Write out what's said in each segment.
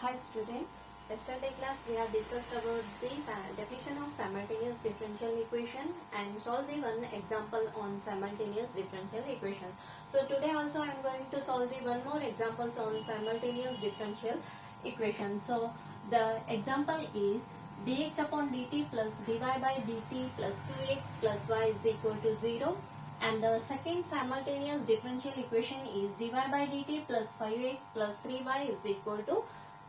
Hi student, yesterday class we have discussed about the definition of simultaneous differential equation and solve the one example on simultaneous differential equation. So today also I am going to solve the one more examples on simultaneous differential equation. So the example is dx upon dt plus dy by dt plus 2x plus y is equal to 0. And the second simultaneous differential equation is dy by dt plus 5x plus 3y is equal to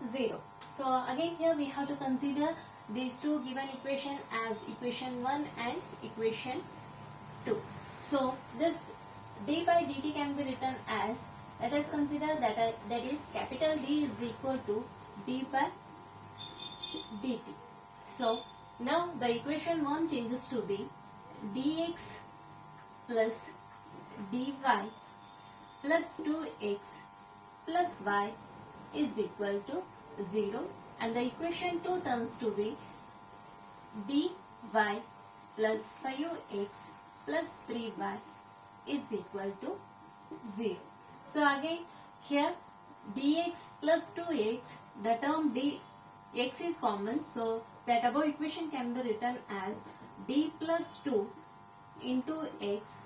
0. So again here we have to consider these two given equation as equation 1 and equation 2. So this d by dt can be written as, let us consider that is capital D is equal to d by dt. So now the equation 1 changes to be dx plus dy plus 2x plus y is equal to 0, and the equation 2 turns to be dy plus 5x plus 3y is equal to 0. So again here dx plus 2x, the term dx is common, so that above equation can be written as d plus 2 into x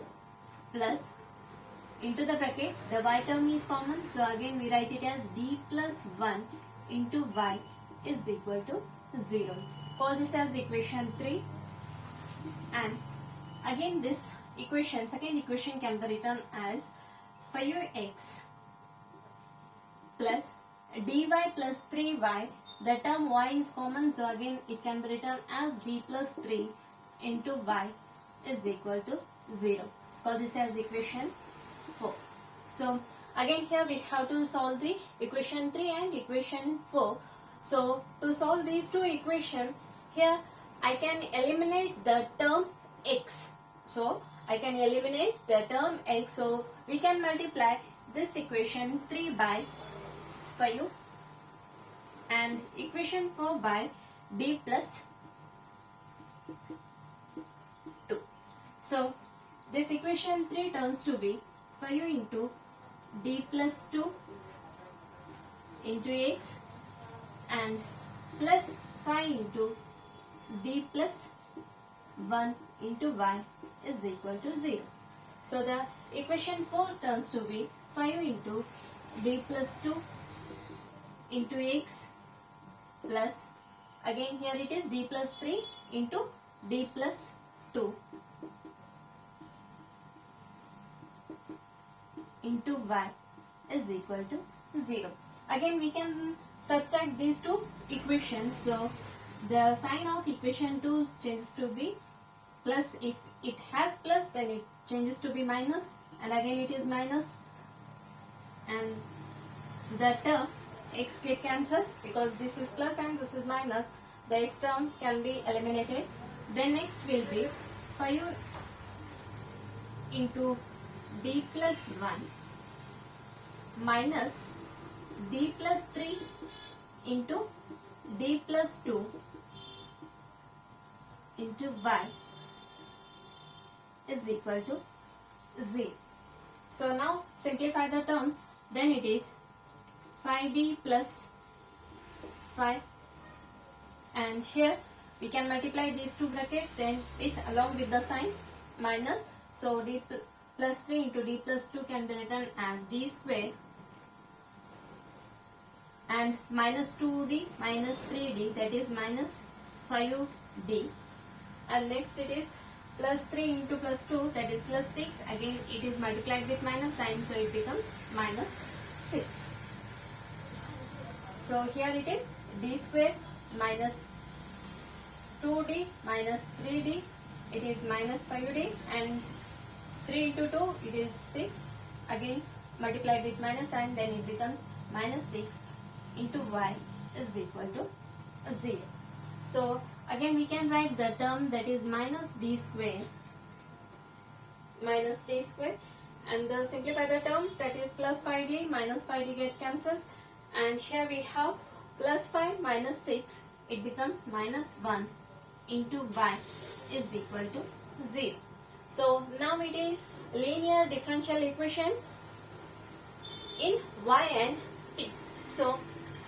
plus into the bracket the y term is common, so again we write it as d plus 1 into y is equal to 0. Call this as equation 3, and again this equation, second equation can be written as 5x plus dy plus 3y, the term y is common, so again it can be written as d plus 3 into y is equal to 0. Call this as equation 4. So again here we have to solve the equation 3 and equation 4. So to solve these two equations, here I can eliminate the term x. So I can eliminate the term x. So we can multiply this equation 3 by 5 and equation 4 by d plus 2. So this equation 3 turns to be 5 into d plus 2 into x and plus 5 into d plus 1 into y is equal to 0. So the equation 4 turns to be 5 into d plus 2 into x plus, again here it is d plus 3 into d plus 2 into y is equal to 0. Again we can subtract these two equations, so the sign of equation 2 changes to be plus. If it has plus, then it changes to be minus, and again it is minus, and the term x cancels because this is plus and this is minus, the x term can be eliminated. Then next will be 5 into d plus 1 minus d plus 3 into d plus 2 into y is equal to 0. So now simplify the terms, then it is 5d plus 5, and here we can multiply these two brackets then along with the sign minus, so d plus 3 into d plus 2 can be written as d square and minus 2d minus 3d, that is minus 5d, and next it is plus 3 into plus 2, that is plus 6, again it is multiplied with minus sign, so it becomes minus 6. So here it is d square minus 2d minus 3d, it is minus 5d, and 3 into 2 it is 6, again multiplied with minus sign, then it becomes minus 6 into y is equal to 0. So again we can write the term that is minus d square, and simplify the terms, that is plus 5d minus 5d get cancels, and here we have plus 5 minus 6, it becomes minus 1 into y is equal to 0. So now it is linear differential equation in y and t. So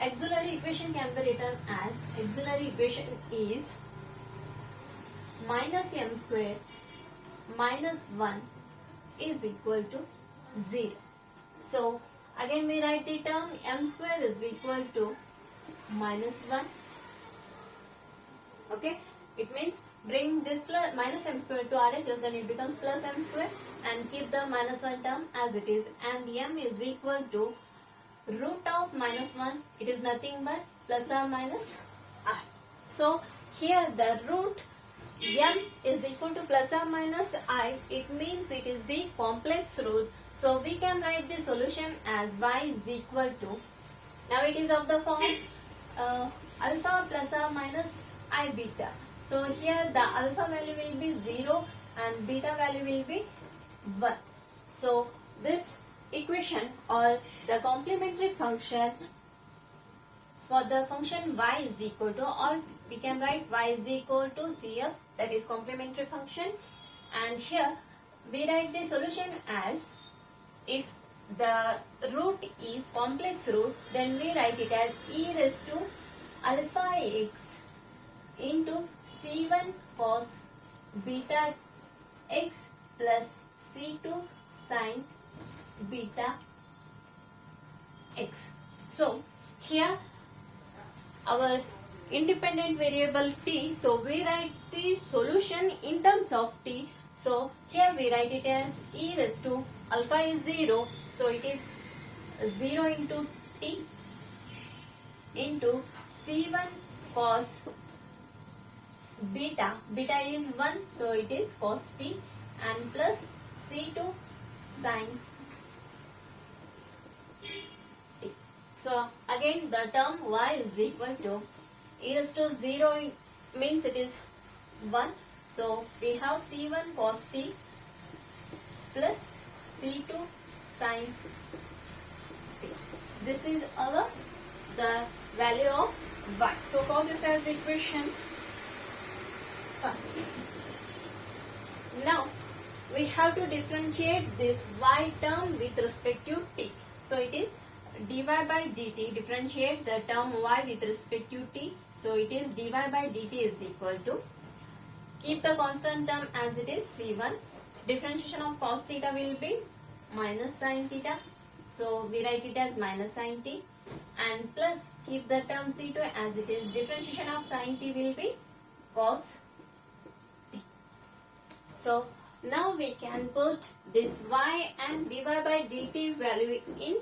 auxiliary equation equation can be written as auxiliary equation is minus m square minus 1 is equal to 0. So again we write the term m square is equal to minus 1. Okay, it means bring this plus minus m square to RHS, then it becomes plus m square, and keep the minus 1 term as it is, and m is equal to root of minus 1. It is nothing but plus or minus I. So here the root m is equal to plus or minus I. It means it is the complex root. So we can write the solution as y is equal to, now it is of the form alpha plus or minus I beta. So here the alpha value will be 0 and beta value will be 1. So this equation or the complementary function for the function y is equal to, or we can write y is equal to CF, that is complementary function, and here we write the solution as, if the root is complex root, then we write it as e raised to alpha x into c1 cos beta x plus c2 sin beta x. So here our independent variable t, so we write the solution in terms of t. So here we write it as e raised to alpha is 0, so it is 0 into t into c1 cos beta, beta is 1, so it is cos t, and plus c2 sin t. So again the term y is equal to e raised to 0 means it is 1, so we have c1 cos t plus c2 sin t. This is our the value of y. So for this as equation 5. Now we have to differentiate this y term with respect to t. So it is dy by dt, differentiate the term y with respect to t. So it is dy by dt is equal to, keep the constant term as it is c1, differentiation of cos theta will be minus sin theta, so we write it as minus sin t, and plus keep the term c2 as it is, differentiation of sin t will be cos t. So now we can put this y and dy by dt value in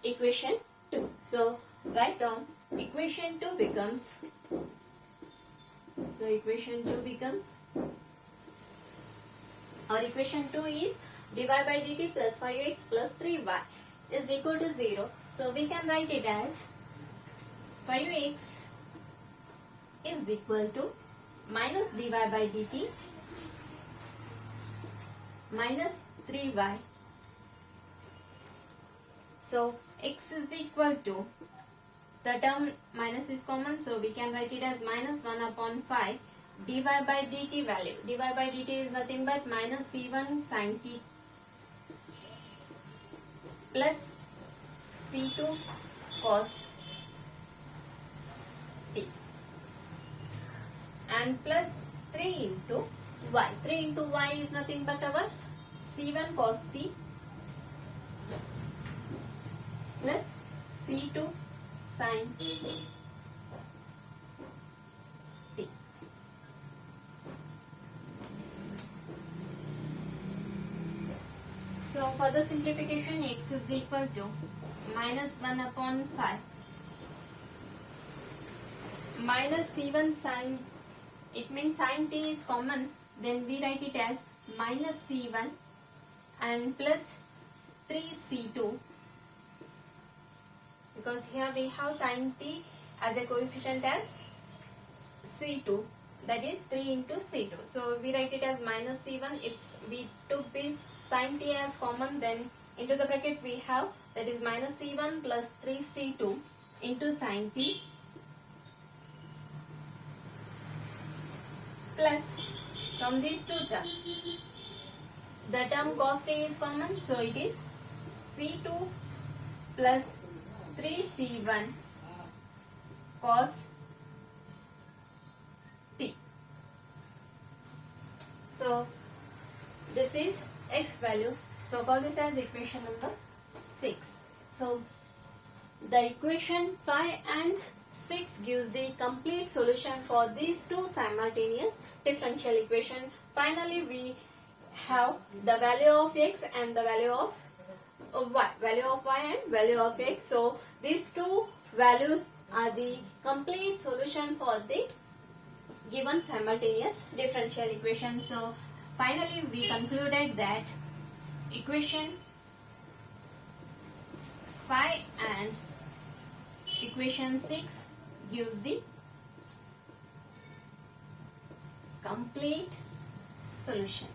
equation 2. So write down equation 2 becomes, so equation 2 becomes, our equation 2 is dy by dt plus 5x plus 3y is equal to 0. So we can write it as 5x is equal to minus dy by dt minus 3y. So x is equal to, the term minus is common, so we can write it as minus 1 upon 5 dy by dt value. Dy by dt is nothing but minus c1 sin t plus c2 cos t, and plus 3 into y. 3 into y is nothing but our c1 cos t plus c2 sin t. So for the simplification, x is equal to minus 1 upon 5 minus c1 sin, it means sin t is common, then we write it as minus c1 and plus 3c2, because here we have sin t as a coefficient as c2, that is 3 into c2. So we write it as minus c1. If we took the sin t as common, then into the bracket we have, that is minus c1 plus 3c2 into sin t plus, from these two terms, the term cos t is common, so it is c2 plus 3c1 cos t. So this is x value. So call this as equation number 6. So the equation 5 and 6 gives the complete solution for these two simultaneous differential equation. Finally, we have the value of x and the value of y, value of y and value of x. So these two values are the complete solution for the given simultaneous differential equation. So finally, we concluded that equation 5 and equation 6 gives the complete solution.